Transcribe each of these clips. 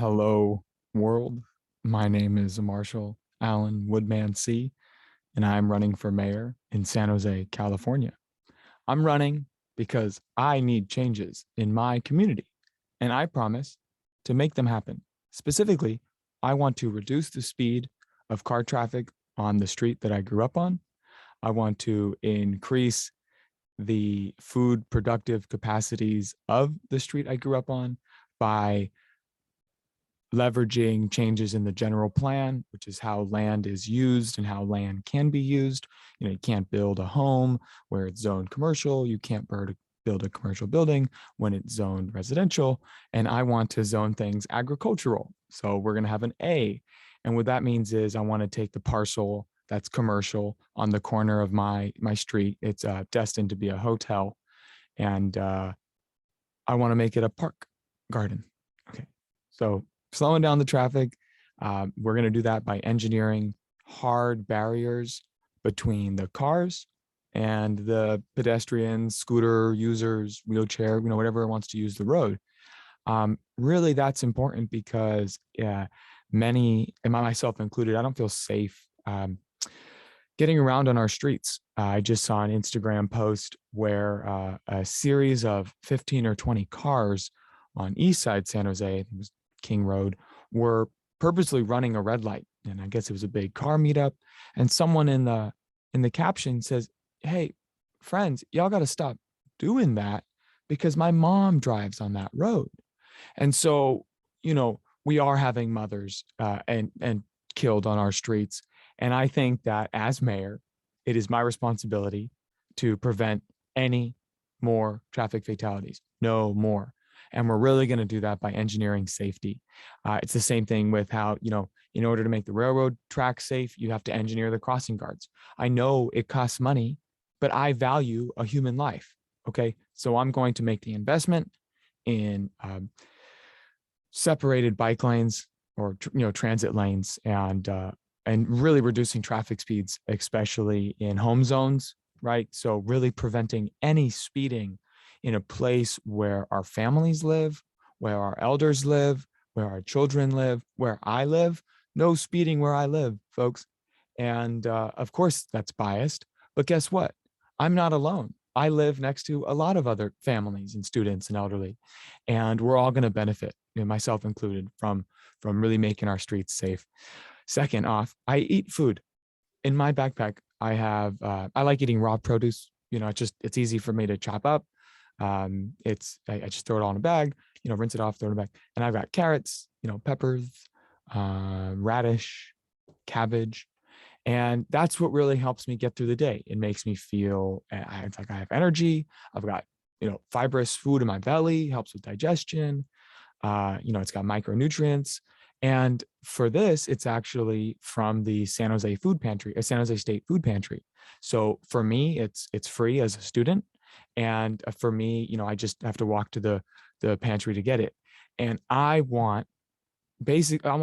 Hello, world. My name is Marshall Allen Woodman C., and I'm running for mayor in San Jose, California. I'm running because I need changes in my community, and I promise to make them happen. Specifically, I want to reduce the speed of car traffic on the street that I grew up on. I want to increase the food productive capacities of the street I grew up on by leveraging changes in the general plan, which is how land is used and how land can be used. You can't build a home where it's zoned commercial. You can't build a commercial building when it's zoned residential. And I want to zone things agricultural. So we're going to have an A. And what that means is I want to take the parcel that's commercial on the corner of my street. It's destined to be a hotel. And I want to make it a park garden. Okay. So slowing down the traffic. We're going to do that by engineering hard barriers between the cars and the pedestrians, scooter users, wheelchair, whatever wants to use the road. Really, that's important because many, and myself included, I don't feel safe getting around on our streets. I just saw an Instagram post where a series of 15 or 20 cars on East Side San Jose, I think it was King Road, were purposely running a red light. And I guess it was a big car meetup. And someone in the caption says, "Hey, friends, y'all got to stop doing that because my mom drives on that road." And so, we are having mothers and killed on our streets. And I think that as mayor, it is my responsibility to prevent any more traffic fatalities. No more. And we're really going to do that by engineering safety. It's the same thing with how, in order to make the railroad track safe, you have to engineer the crossing guards. I know it costs money, but I value a human life. Okay. So I'm going to make the investment in separated bike lanes or, transit lanes and really reducing traffic speeds, especially in home zones, right? So really preventing any speeding in a place where our families live, where our elders live, where our children live, where I live. No speeding where I live, folks. And of course, that's biased. But guess what? I'm not alone. I live next to a lot of other families and students and elderly. And we're all going to benefit, myself included, from really making our streets safe. Second off, I eat food. In my backpack, I like eating raw produce. It's easy for me to chop up. I just throw it all in a bag, rinse it off, throw it in a bag. And I've got carrots, peppers, radish, cabbage. And that's what really helps me get through the day. It makes me feel it's like I have energy. I've got, fibrous food in my belly, helps with digestion. It's got micronutrients. And for this, it's actually from the San Jose Food Pantry, San Jose State Food Pantry. So for me, it's free as a student. And for me, I just have to walk to the pantry to get it. And I want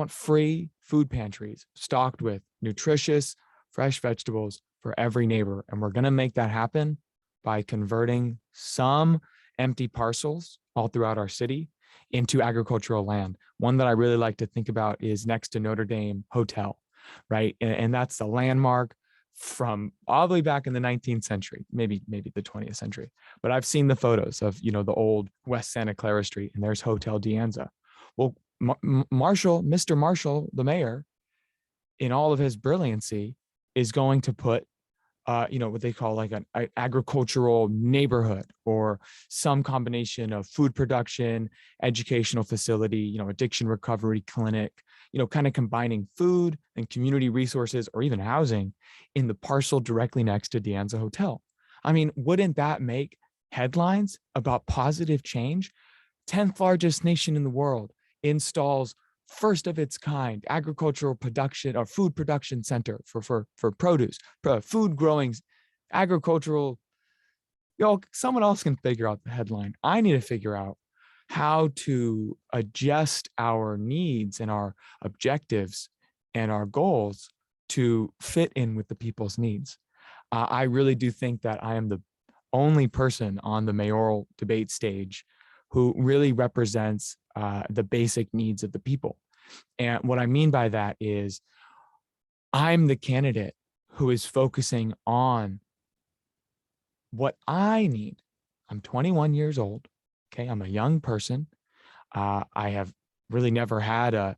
free food pantries stocked with nutritious, fresh vegetables for every neighbor. And we're going to make that happen by converting some empty parcels all throughout our city into agricultural land. One that I really like to think about is next to Notre Dame Hotel, right? And that's the landmark from all the way back in the 19th century, maybe the 20th century. But I've seen the photos of, the old West Santa Clara Street, and there's Hotel De Anza. Well, Mr. Marshall, the mayor, in all of his brilliancy, is going to put what they call like an agricultural neighborhood or some combination of food production, educational facility, addiction recovery clinic, kind of combining food and community resources or even housing in the parcel directly next to De Anza Hotel. I mean, wouldn't that make headlines about positive change? 10th largest nation in the world installs first of its kind agricultural production or food production center for produce, food growing, agricultural. Someone else can figure out the headline. I need to figure out how to adjust our needs and our objectives and our goals to fit in with the people's needs. I really do think that I am the only person on the mayoral debate stage who really represents the basic needs of the people. And what I mean by that is I'm the candidate who is focusing on what I need. I'm 21 years old. Okay. I'm a young person. I have really never had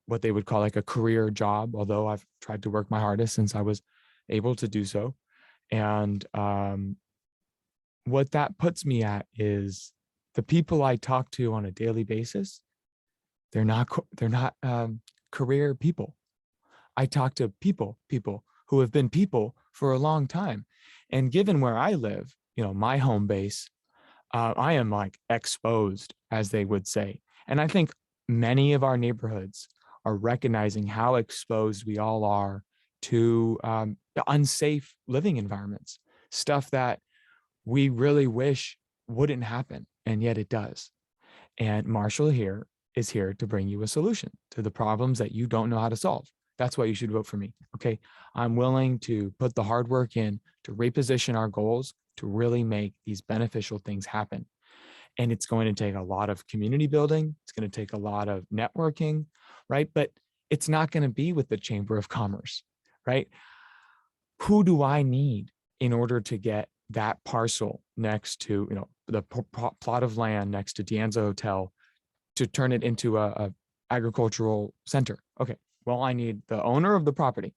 what they would call like a career job, although I've tried to work my hardest since I was able to do so. And what that puts me at is the people I talk to on a daily basis. They're not career people. I talk to people who have been people for a long time. And given where I live, my home base, I am like exposed, as they would say. And I think many of our neighborhoods are recognizing how exposed we all are to unsafe living environments, stuff that we really wish wouldn't happen, and yet it does. And Marshall here is here to bring you a solution to the problems that you don't know how to solve. That's why you should vote for me. Okay. I'm willing to put the hard work in to reposition our goals to really make these beneficial things happen. And it's going to take a lot of community building. It's going to take a lot of networking, right? But it's not going to be with the Chamber of Commerce, right? Who do I need in order to get that parcel next to, the plot of land next to Deanza Hotel to turn it into a agricultural center? Okay. Well, I need the owner of the property.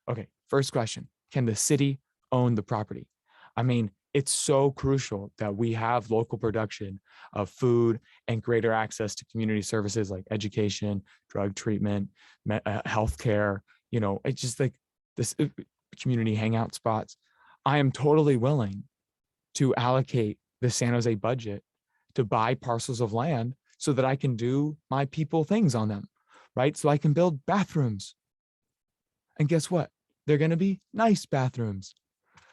Okay. First question, can the city own the property? I mean, it's so crucial that we have local production of food and greater access to community services like education, drug treatment, healthcare. It's just like this community hangout spots. I am totally willing to allocate the San Jose budget to buy parcels of land so that I can do my people things on them, right? So I can build bathrooms. And guess what? They're going to be nice bathrooms.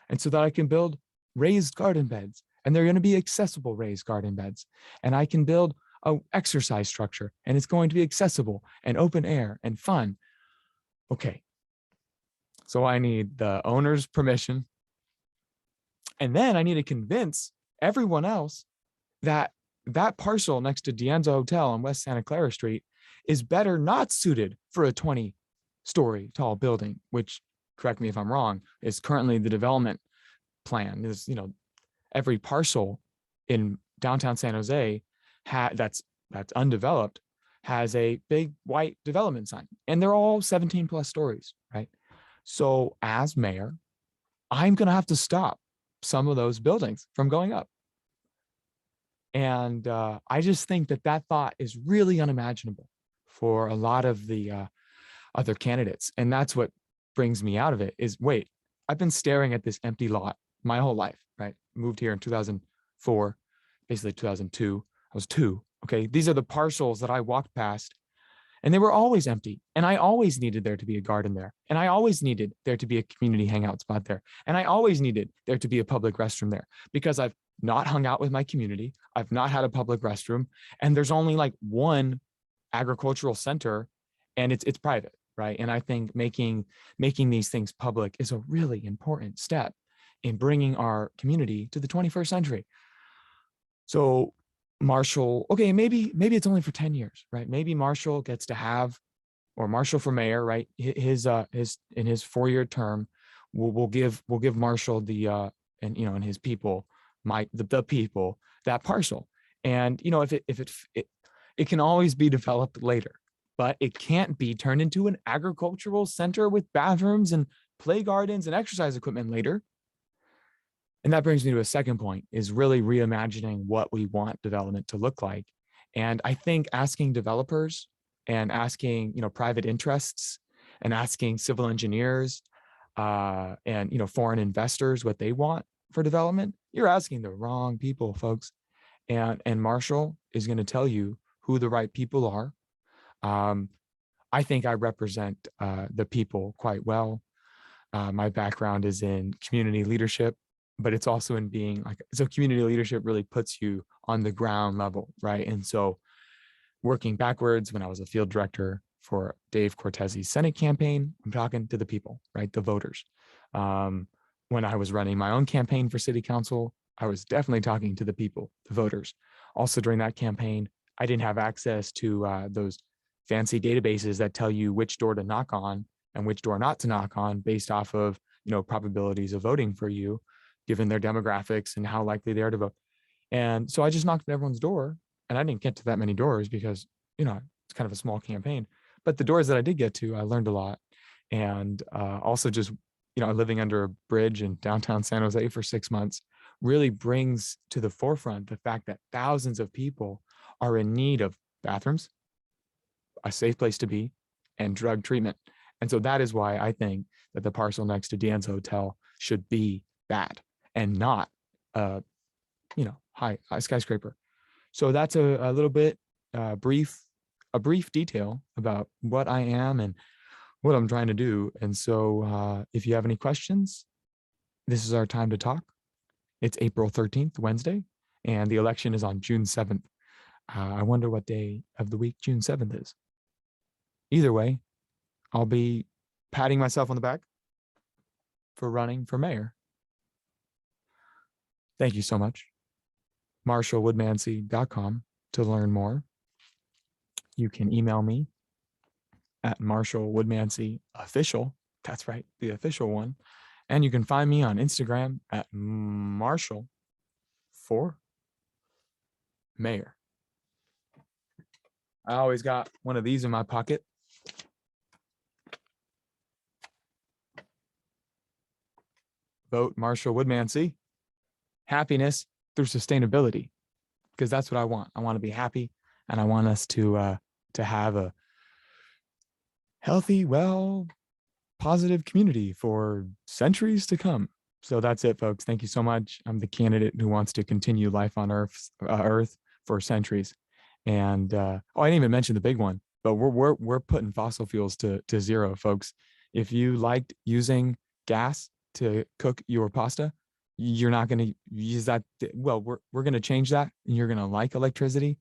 And so that I can build raised garden beds, and they're going to be accessible raised garden beds. And I can build an exercise structure, and it's going to be accessible and open air and fun. Okay. So I need the owner's permission. And then I need to convince everyone else that that parcel next to Deanza Hotel on West Santa Clara Street is better not suited for a 20-story tall building, which, correct me if I'm wrong, is currently the development plan. Is, every parcel in downtown San Jose that's undeveloped has a big white development sign, and they're all 17 plus stories, right? So as mayor, I'm going to have to stop some of those buildings from going up. And I just think that thought is really unimaginable for a lot of the other candidates. And that's what brings me out of it is, wait, I've been staring at this empty lot my whole life, right? Moved here in 2004, basically 2002. I was 2. Okay. These are the parcels that I walked past, and they were always empty. And I always needed there to be a garden there. And I always needed there to be a community hangout spot there. And I always needed there to be a public restroom there, because I've not hung out with my community. I've not had a public restroom. And there's only like one agricultural center, and it's private, right? And I think making these things public is a really important step in bringing our community to the 21st century. So Marshall, okay, maybe it's only for 10 years, right? Maybe Marshall gets to have, or Marshall for mayor, right? His in his 4-year term, we'll give Marshall the and his people, the people, that parcel. And if it can always be developed later, but it can't be turned into an agricultural center with bathrooms and play gardens and exercise equipment later. And that brings me to a second point, is really reimagining what we want development to look like. And I think asking developers and asking, private interests and asking civil engineers and, foreign investors what they want for development, you're asking the wrong people, folks. And Marshall is going to tell you who the right people are. I think I represent the people quite well. My background is in community leadership, but it's also in being so community leadership really puts you on the ground level, right? And so working backwards, when I was a field director for Dave Cortez's Senate campaign, I'm talking to the people, right? The voters. When I was running my own campaign for city council, I was definitely talking to the people, the voters. Also during that campaign, I didn't have access to those fancy databases that tell you which door to knock on and which door not to knock on based off of, probabilities of voting for you, given their demographics and how likely they are to vote. And so I just knocked at everyone's door, and I didn't get to that many doors because, it's kind of a small campaign. But the doors that I did get to, I learned a lot. And also just, living under a bridge in downtown San Jose for 6 months really brings to the forefront the fact that thousands of people are in need of bathrooms, a safe place to be, and drug treatment. And so that is why I think that the parcel next to Dan's Hotel should be that and not a, high skyscraper. So that's a little bit brief detail about what I am and what I'm trying to do. And so if you have any questions, this is our time to talk. It's April 13th, Wednesday, and the election is on June 7th. I wonder what day of the week June 7th is. Either way, I'll be patting myself on the back for running for mayor. Thank you so much. MarshallWoodmansey.com to learn more. You can email me at MarshallWoodmanseyOfficial. That's right, the official one. And you can find me on Instagram at Marshall for Mayor. I always got one of these in my pocket. Vote Marshall Woodmansey. Happiness through sustainability, because that's what I want. I want to be happy, and I want us to have a healthy, well, positive community for centuries to come. So that's it, folks. Thank you so much. I'm the candidate who wants to continue life on Earth for centuries. And I didn't even mention the big one, but we're putting fossil fuels to zero, folks. If you liked using gas to cook your pasta, you're not going to use that. Well, we're going to change that, and you're going to like electricity.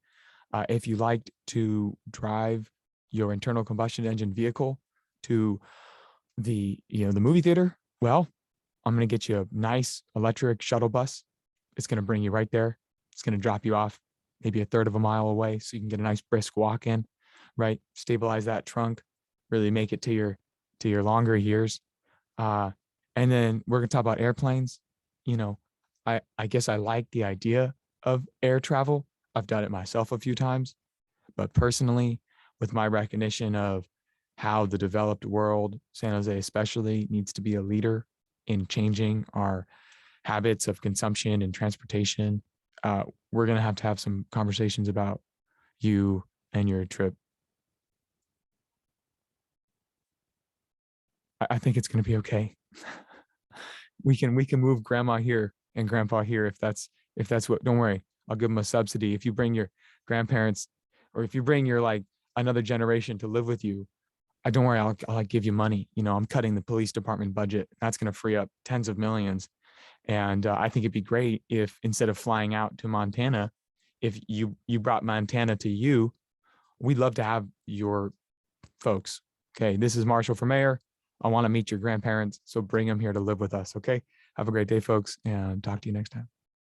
If you liked to drive your internal combustion engine vehicle to the movie theater, well, I'm going to get you a nice electric shuttle bus. It's going to bring you right there. It's going to drop you off maybe a third of a mile away, so you can get a nice brisk walk in, right? Stabilize that trunk, really make it to your longer years. And then we're going to talk about airplanes. I guess I like the idea of air travel. I've done it myself a few times, but personally, with my recognition of how the developed world, San Jose especially, needs to be a leader in changing our habits of consumption and transportation, we're going to have some conversations about you and your trip. I think it's going to be okay. we can move grandma here and grandpa here if that's what. Don't worry, I'll give them a subsidy if you bring your grandparents, or if you bring your another generation to live with you. Don't worry, I'll give you money. I'm cutting the police department budget. That's going to free up tens of millions. And I think it'd be great if, instead of flying out to Montana, if you brought Montana to you. We'd love to have your folks. Okay, this is Marshall for mayor. I want to meet your grandparents, so bring them here to live with us. Okay, have a great day, folks, and talk to you next time.